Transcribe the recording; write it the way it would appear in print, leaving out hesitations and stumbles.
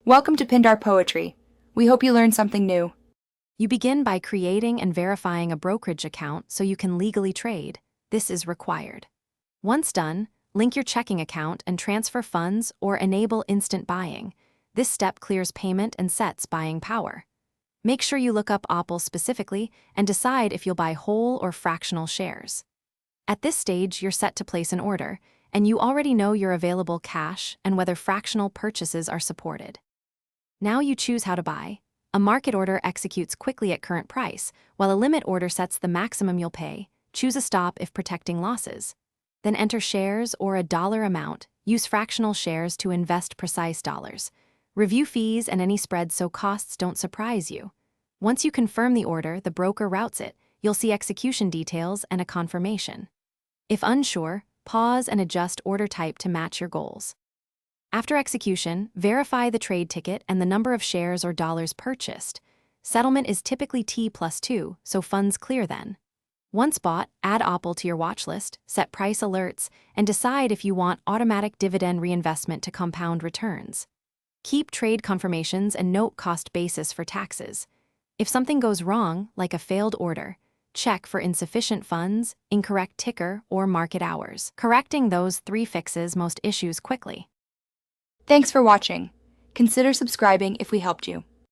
Welcome to Pindar Poetry. We hope you learned something new. You begin by creating and verifying a brokerage account so you can legally trade. This is required. Once done, link your checking account and transfer funds or enable instant buying. This step clears payment and sets buying power. Make sure you look up Apparel specifically and decide if you'll buy whole or fractional shares. At this stage, you're set to place an order, and you already know your available cash and whether fractional purchases are supported. Now you choose how to buy. A market order executes quickly at current price, while a limit order sets the maximum you'll pay. Choose a stop if protecting losses. Then enter shares or a dollar amount. Use fractional shares to invest precise dollars. Review fees and any spreads so costs don't surprise you. Once you confirm the order, the broker routes it. You'll see execution details and a confirmation. If unsure, pause and adjust order type to match your goals. After execution, verify the trade ticket and the number of shares or dollars purchased. Settlement is typically T+2, so funds clear then. Once bought, add Apparel to your watch list, set price alerts, and decide if you want automatic dividend reinvestment to compound returns. Keep trade confirmations and note cost basis for taxes. If something goes wrong, like a failed order, check for insufficient funds, incorrect ticker, or market hours. Correcting those 3 fixes most issues quickly. Thanks for watching. Consider subscribing if we helped you.